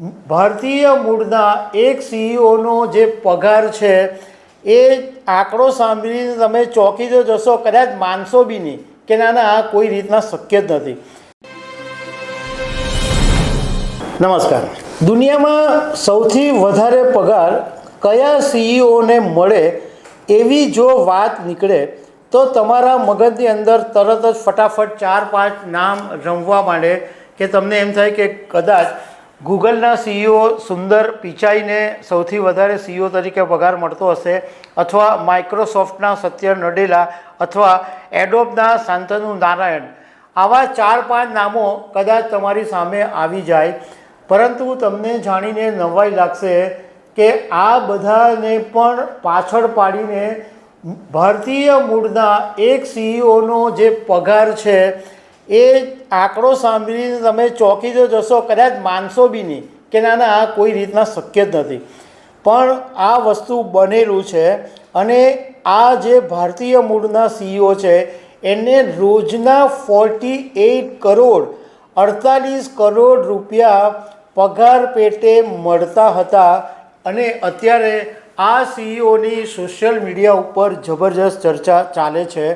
ભારતીય મૂળના એક સીઈઓનો જે પગાર છે એ આંકડો સાંભળીને તમે ચોંકી તો જશો, કદાચ માનશો બી નહીં કે ના ના આ કોઈ રીતના શક્ય જ નથી. નમસ્કાર. દુનિયામાં સૌથી વધારે પગાર કયા સીઈઓને મળે એવી જો વાત નીકળે તો તમારા મગજની અંદર તરત જ ફટાફટ 4-5 નામ રમવા માંડે કે તમને એમ થાય કે કદાચ ગૂગલના સીઈઓ સુંદર પિચાઈને સૌથી વધારે સીઈઓ તરીકે પગાર મળતો હશે, અથવા માઇક્રોસોફ્ટના સત્ય નડેલા, અથવા એડોબના શાંતનુ નારાયણ. આવા 4-5 નામો કદાચ તમારી સામે આવી જાય, પરંતુ તમને જાણીને નવાઈ લાગશે કે આ બધાને પણ પાછળ પાડીને ભારતીય મૂળના એક સીઈઓનો જે પગાર છે એ આંકડો સાંભળીને તમે ચોંકી તો જશો, કદાચ માનશો બી નહીં કે ના ના આ કોઈ રીતના શક્ય જ નથી. પણ આ વસ્તુ બનેલું છે. અને આ જે ભારતીય મૂળના સીઈઓ છે એને રોજના 48 કરોડ 48 કરોડ રૂપિયા પગાર પેટે મળતા હતા. અને અત્યારે આ સીઈઓની સોશિયલ મીડિયા ઉપર જબરજસ્ત ચર્ચા ચાલે છે.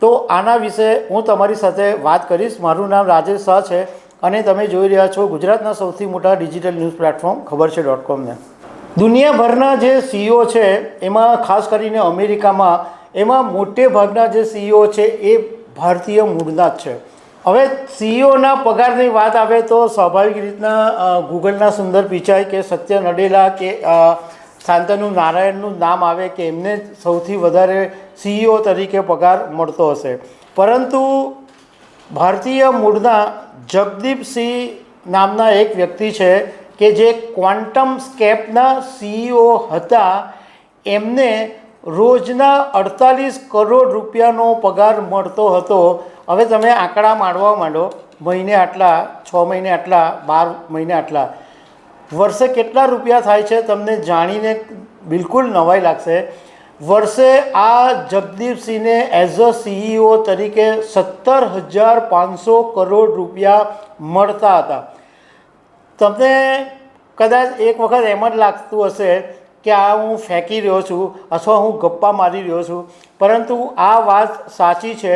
તો આના વિશે હું તમારી સાથે વાત કરીશ. મારું નામ રાજેશ શાહ છે અને તમે જોઈ રહ્યા છો ગુજરાતના સૌથી મોટા ડિજિટલ ન્યૂઝ પ્લેટફોર્મ ખબર છે .comને. દુનિયાભરના જે સીઈઓ છે એમાં ખાસ કરીને અમેરિકામાં એમાં મોટે ભાગના જે સીઈઓ છે એ ભારતીય મૂળના જ છે. હવે સીઈઓના પગારની વાત આવે તો સ્વાભાવિક રીતના ગૂગલના સુંદર પિચાઈ કે સત્ય નડેલા કે શાંતનુ નારાયણનું નામ આવે કે એમને સૌથી વધારે સીઈઓ તરીકે પગાર મળતો હશે. પરંતુ ભારતીય મૂળના જગદીપસિંહ નામના એક વ્યક્તિ છે કે જે ક્વોન્ટમ સ્કેપના સીઈઓ હતા. એમને રોજના 48 કરોડ રૂપિયાનો પગાર મળતો હતો. હવે તમે આંકડા માંડવા માંડો, મહિને આટલા, 6 મહિને આટલા, 12 મહિને આટલા, વર્ષે કેટલા રૂપિયા થાય છે તમને જાણીને બિલકુલ નવાઈ લાગશે. વર્ષે આ જગદીપસિંહને એઝ અ સીઈઓ તરીકે 17,500 કરોડ રૂપિયા મળતા હતા. તમને કદાચ એક વખત એમ જ લાગતું હશે કે આ હું ફેંકી રહ્યો છું અથવા હું ગપ્પા મારી રહ્યો છું, પરંતુ આ વાત સાચી છે.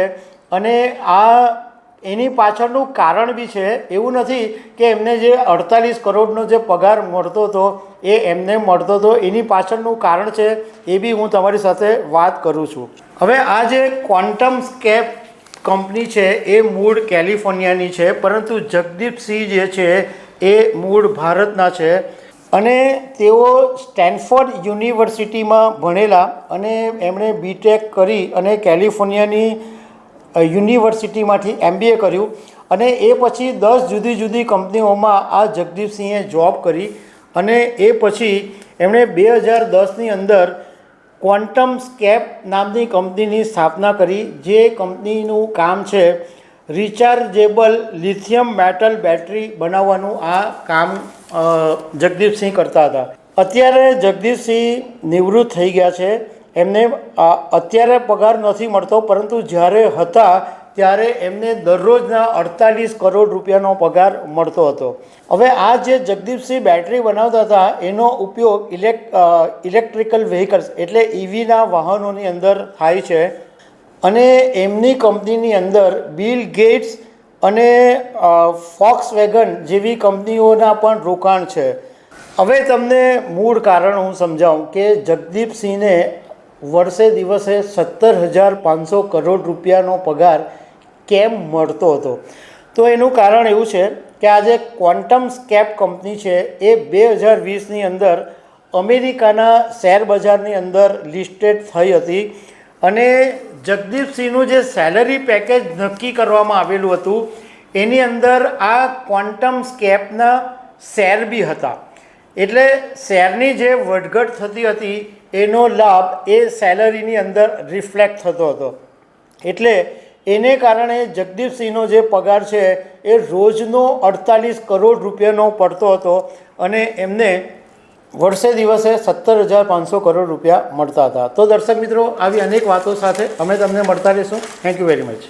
અને આ એની પાછળનું કારણ બી છે. એવું નથી કે એમને જે 48 કરોડનો જે પગાર મળતો હતો એ એમને મળતો હતો, એની પાછળનું કારણ છે એ બી હું તમારી સાથે વાત કરું છું. હવે આ જે ક્વોન્ટમ સ્કેપ કંપની છે એ મૂળ કેલિફોર્નિયાની છે, પરંતુ જગદીપસિંહ જે છે એ મૂળ ભારતના છે. અને તેઓ સ્ટેનફોર્ડ યુનિવર્સિટીમાં ભણેલા અને એમણે બીટેક કરી અને કેલિફોર્નિયાની યુનિવર્સિટીમાંથી MBA કર્યું. અને એ પછી 10 જુદી જુદી કંપનીઓમાં આ જગદીપસિંહે જોબ કરી. અને એ પછી એમણે 2010ની અંદર ક્વોન્ટમ સ્કેપ નામની કંપનીની સ્થાપના કરી, જે કંપનીનું કામ છે રિચાર્જેબલ લિથિયમ મેટલ બેટરી બનાવવાનું. આ કામ જગદીપસિંહ કરતા હતા. અત્યારે જગદીપસિંહ નિવૃત્ત થઈ ગયા છે. એમને અત્યારે પગાર નથી મળતો, પરંતુ જ્યારે હતા ત્યારે એમને દરરોજના 48 કરોડ રૂપિયાનો પગાર મળતો હતો. હવે આ જે જગદીપસિંહ બેટરી બનાવતા હતા એનો ઉપયોગ ઇલેક્ટ્રિકલ વ્હીકલ્સ એટલે EVના વાહનોની અંદર થાય છે. અને એમની કંપનીની અંદર બિલ ગેટ્સ અને ફોક્સવેગન જેવી કંપનીઓના પણ રોકાણ છે. હવે તમને મૂળ કારણ હું સમજાવું કે જગદીપસિંહને વર્ષે દિવસે 17,500 કરોડ રૂપિયાનો પગાર કેમ મળતો હતો. તો એનું કારણ એવું છે કે આ જે ક્વોન્ટમ સ્કેપ કંપની છે એ 2020ની અંદર અમેરિકાના શેર બજારની અંદર લિસ્ટેડ થઈ હતી. અને જગદીપસિંહનું જે સેલરી પેકેજ નક્કી કરવામાં આવેલું હતું એની અંદર આ ક્વોન્ટમ સ્કેપના શેર બી હતા. એટલે શેરની જે વધઘટ થતી હતી એનો લાભ એ સેલરીની અંદર રિફ્લેક્ટ થતો હતો. એટલે એને કારણે જગદીપસિંહનો જે પગાર છે એ રોજનો 48 કરોડ રૂપિયાનો પડતો હતો. અને એમને વર્ષે દિવસે 17,500 કરોડ રૂપિયા મળતા હતા. તો દર્શક મિત્રો, આવી અનેક વાતો સાથે અમે તમને મળતા રહીશું. Thank you very much.